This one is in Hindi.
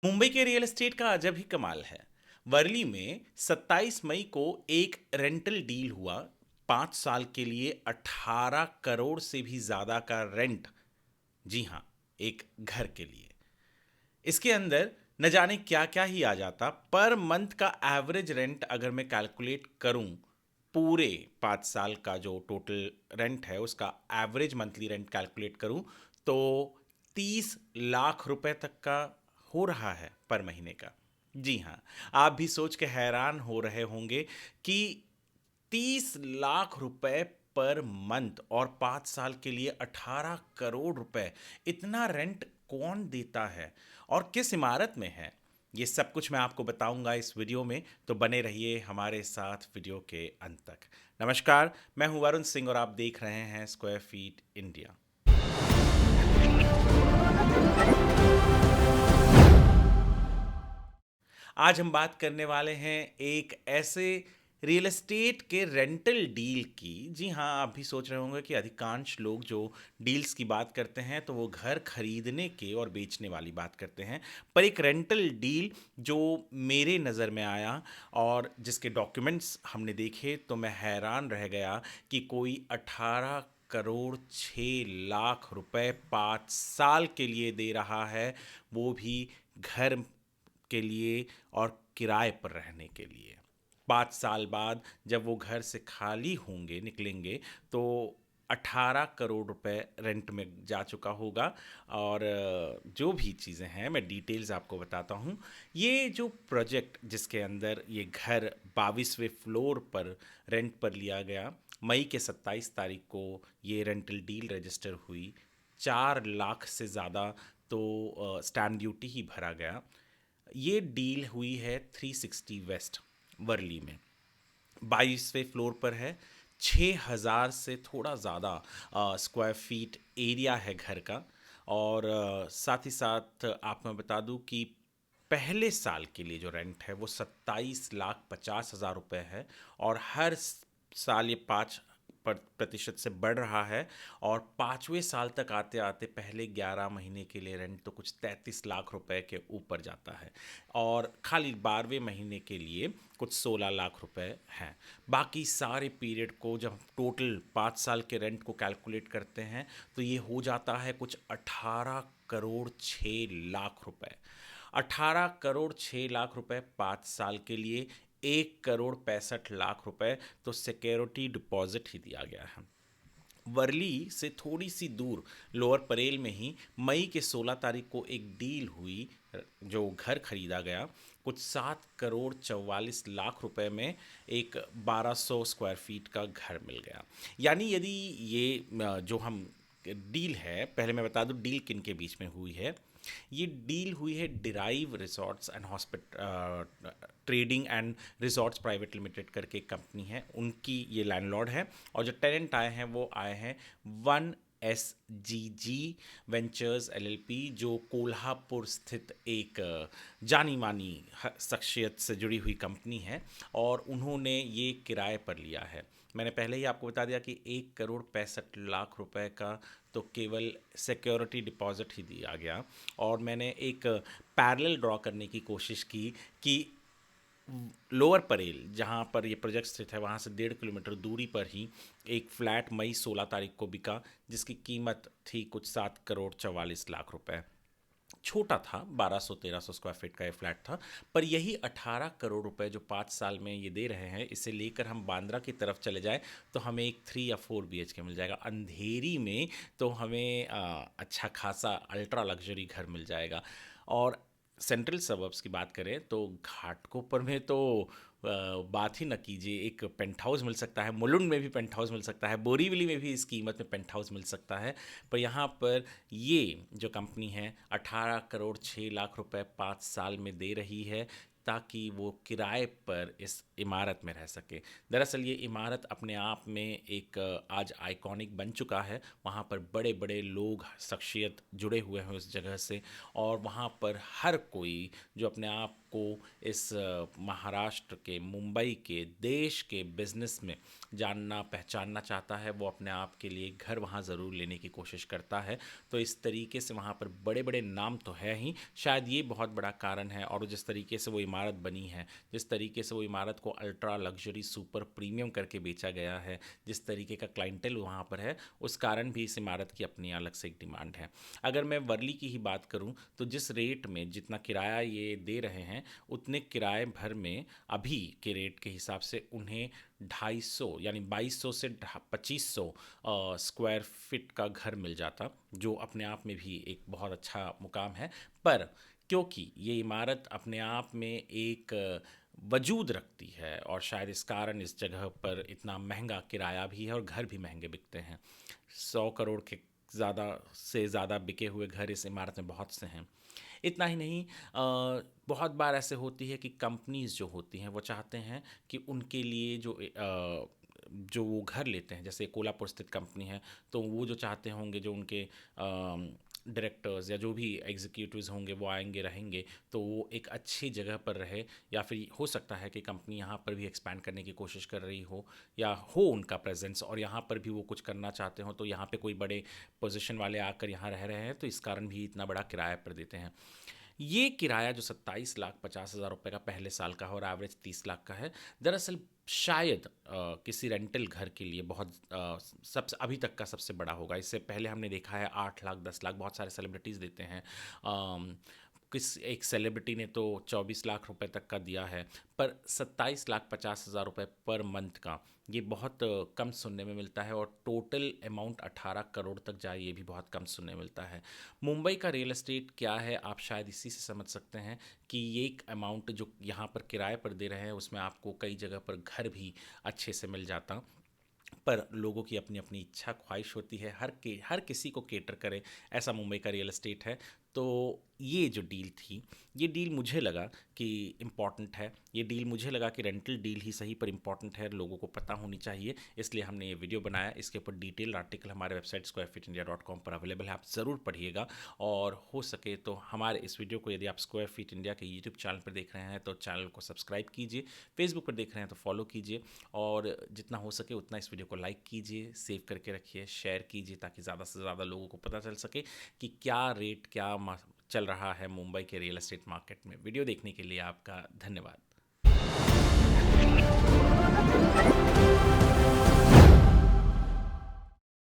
मुंबई के रियल एस्टेट का अजब ही कमाल है। वर्ली में 27 मई को एक रेंटल डील हुआ। 5 साल के लिए 18 करोड़ से भी ज्यादा का रेंट। जी हाँ, एक घर के लिए। इसके अंदर न जाने क्या क्या ही आ जाता। पर मंथ का एवरेज रेंट अगर मैं कैलकुलेट करूं, पूरे 5 साल का जो टोटल रेंट है उसका एवरेज मंथली रेंट कैलकुलेट करूं तो 30 लाख रुपए तक का हो रहा है पर महीने का। जी हाँ, आप भी सोच के हैरान हो रहे होंगे कि 30 लाख रुपए पर मंथ और 5 साल के लिए 18 करोड़ रुपए, इतना रेंट कौन देता है और किस इमारत में है? ये सब कुछ मैं आपको बताऊंगा इस वीडियो में, तो बने रहिए हमारे साथ वीडियो के अंत तक। नमस्कार, मैं हूं वरुण सिंह और आप देख रहे हैं स्क्वायर फीट इंडिया। आज हम बात करने वाले हैं एक ऐसे रियल एस्टेट के रेंटल डील की। जी हाँ, आप भी सोच रहे होंगे कि अधिकांश लोग जो डील्स की बात करते हैं तो वो घर खरीदने के और बेचने वाली बात करते हैं। पर एक रेंटल डील जो मेरे नज़र में आया और जिसके डॉक्यूमेंट्स हमने देखे तो मैं हैरान रह गया कि कोई 18 करोड़ 6 लाख रुपए 5 साल के लिए दे रहा है, वो भी घर के लिए और किराए पर रहने के लिए। 5 साल बाद जब वो घर से खाली होंगे, निकलेंगे, तो 18 करोड़ रुपए रेंट में जा चुका होगा। और जो भी चीज़ें हैं मैं डिटेल्स आपको बताता हूँ। ये जो प्रोजेक्ट जिसके अंदर ये घर 22वें फ्लोर पर रेंट पर लिया गया, मई के 27 तारीख को ये रेंटल डील रजिस्टर हुई। 4 लाख से ज़्यादा तो स्टैम्प ड्यूटी ही भरा गया। ये डील हुई है 360 वेस्ट वर्ली में, 22वें फ्लोर पर है। 6,000 से थोड़ा ज़्यादा स्क्वायर फीट एरिया है घर का। और साथ ही साथ आप मैं बता दूं कि पहले साल के लिए जो रेंट है वो 27,50,000 रुपये है। और हर साल ये 5% से बढ़ रहा है। और 5वें साल तक आते आते पहले 11 महीने के लिए रेंट तो कुछ 33 लाख रुपए के ऊपर जाता है। और खाली 12वें महीने के लिए कुछ 16 लाख रुपए हैं। बाकी सारे पीरियड को जब हम टोटल 5 साल के रेंट को कैलकुलेट करते हैं तो ये हो जाता है कुछ 18 करोड़ 6 लाख रुपए। 18 करोड़ 6 लाख रुपए 5 साल के लिए 1 करोड़ 65 लाख रुपए तो सिक्योरिटी डिपॉजिट ही दिया गया है। वर्ली से थोड़ी सी दूर लोअर परेल में ही मई के 16 तारीख को एक डील हुई। जो घर खरीदा गया कुछ 7 करोड़ 44 लाख रुपए में, एक 1200 स्क्वायर फीट का घर मिल गया। यानी यदि ये जो हम डील है, पहले मैं बता दूं डील किन के बीच में हुई है। ये डील हुई है derive resorts and trading and resorts private limited करके एक कंपनी है, उनकी ये लैंडलॉर्ड है। और जो टेनेंट आए हैं वो आए हैं वन SGG वेंचर्स LLP, जो कोल्हापुर स्थित एक जानी मानी शख्सियत से जुड़ी हुई कंपनी है। और उन्होंने ये किराए पर लिया है। मैंने पहले ही आपको बता दिया कि 1 करोड़ 65 लाख रुपए का तो केवल सिक्योरिटी डिपॉजिट ही दिया गया। और मैंने एक पैरेलल ड्रॉ करने की कोशिश की कि लोअर परेल जहाँ पर ये प्रोजेक्ट स्थित है वहाँ से 1.5 किलोमीटर दूरी पर ही एक फ्लैट मई 16 तारीख को बिका, जिसकी कीमत थी कुछ 7 करोड़ 44 लाख रुपए। छोटा था, 1200-1300 स्क्वायर फीट का ये फ्लैट था। पर यही 18 करोड़ रुपए जो 5 साल में ये दे रहे हैं, इसे लेकर हम बांद्रा की तरफ चले जाएं तो हमें एक 3 या 4 BHK मिल जाएगा। अंधेरी में तो हमें अच्छा खासा अल्ट्रा लग्जरी घर मिल जाएगा। और सेंट्रल सबर्ब्स की बात करें तो घाटकोपर में तो बात ही न कीजिए। एक पेंट हाउस मिल सकता है, मुलुंड में भी पेंट हाउस मिल सकता है, बोरीवली में भी इस कीमत में पेंट हाउस मिल सकता है। पर यहाँ पर ये जो कंपनी है 18 करोड़ 6 लाख रुपए 5 साल में दे रही है, ताकि वो किराए पर इस इमारत में रह सके। दरअसल ये इमारत अपने आप में एक आज आइकॉनिक बन चुका है। वहाँ पर बड़े बड़े लोग, शख्सियत जुड़े हुए हैं उस जगह से, और वहाँ पर हर कोई जो अपने आप को इस महाराष्ट्र के, मुंबई के, देश के बिजनेस में जानना पहचानना चाहता है, वो अपने आप के लिए घर वहाँ ज़रूर लेने की कोशिश करता है। तो इस तरीके से वहाँ पर बड़े बड़े नाम तो है ही, शायद ये बहुत बड़ा कारण है। और जिस तरीके से वो इमारत बनी है, जिस तरीके से वो इमारत को अल्ट्रा लग्जरी सुपर प्रीमियम करके बेचा गया है, जिस तरीके का क्लाइंटेल वहाँ पर है, उस कारण भी इस इमारत की अपनी अलग से एक डिमांड है। अगर मैं वर्ली की ही बात करूँ तो जिस रेट में जितना किराया ये दे रहे हैं, उतने किराए भर में अभी के रेट के हिसाब से उन्हें 250 यानी 2200 से 2500 स्क्वायर फीट का घर मिल जाता, जो अपने आप में भी एक बहुत अच्छा मुकाम है। पर क्योंकि ये इमारत अपने आप में एक वजूद रखती है, और शायद इस कारण इस जगह पर इतना महंगा किराया भी है और घर भी महंगे बिकते हैं। 100 करोड़ के ज़्यादा से ज़्यादा बिके हुए घर इस इमारत में बहुत से हैं। इतना ही नहीं, बहुत बार ऐसे होती है कि कंपनीज जो होती हैं वो चाहते हैं कि उनके लिए जो वो घर लेते हैं, जैसे कोल्हापुर स्थित कंपनी है, तो वो जो चाहते होंगे, जो उनके डायरेक्टर्स या जो भी एग्जीक्यूटिव्स होंगे वो आएंगे रहेंगे, तो वो एक अच्छी जगह पर रहे, या फिर हो सकता है कि कंपनी यहाँ पर भी एक्सपैंड करने की कोशिश कर रही हो, या हो उनका प्रेजेंस और यहाँ पर भी वो कुछ करना चाहते हो, तो यहाँ पे कोई बड़े पोजीशन वाले आकर यहाँ रह रहे हैं, तो इस कारण भी इतना बड़ा किराया पर देते हैं। ये किराया जो 27,50,000 रुपये का पहले साल का है और एवरेज 30 लाख का है, दरअसल शायद किसी रेंटल घर के लिए बहुत सबसे अभी तक का सबसे बड़ा होगा। इससे पहले हमने देखा है 8 लाख, 10 लाख, बहुत सारे सेलिब्रिटीज़ देते हैं। किस एक सेलिब्रिटी ने तो 24 लाख रुपए तक का दिया है, पर 27,50,000 रुपये पर मंथ का ये बहुत कम सुनने में मिलता है, और टोटल अमाउंट 18 करोड़ तक जाए ये भी बहुत कम सुनने में मिलता है। मुंबई का रियल एस्टेट क्या है, आप शायद इसी से समझ सकते हैं कि ये एक अमाउंट जो यहाँ पर किराए पर दे रहे हैं, उसमें आपको कई जगह पर घर भी अच्छे से मिल जाता। पर लोगों की अपनी अपनी इच्छा ख्वाहिश होती है, हर किसी को केटर करे, ऐसा मुंबई का रियल एस्टेट है। तो ये जो डील थी, ये डील मुझे लगा कि इम्पॉर्टेंट है। ये डील मुझे लगा कि रेंटल डील ही सही पर इम्पॉर्टेंट है, लोगों को पता होनी चाहिए, इसलिए हमने ये वीडियो बनाया। इसके ऊपर डिटेल आर्टिकल हमारे वेबसाइट squarefeetindia.com पर अवेलेबल है, आप ज़रूर पढ़िएगा। और हो सके तो हमारे इस वीडियो को, यदि आप स्क्वायर फीट इंडिया के यूट्यूब चैनल पर देख रहे हैं तो चैनल को सब्सक्राइब कीजिए, फेसबुक पर देख रहे हैं तो फॉलो कीजिए, और जितना हो सके उतना इस वीडियो को लाइक कीजिए, सेव करके रखिए, शेयर कीजिए, ताकि ज़्यादा से ज़्यादा लोगों को पता चल सके कि क्या रेट, क्या चल रहा है मुंबई के रियल एस्टेट मार्केट में। वीडियो देखने के लिए आपका धन्यवाद।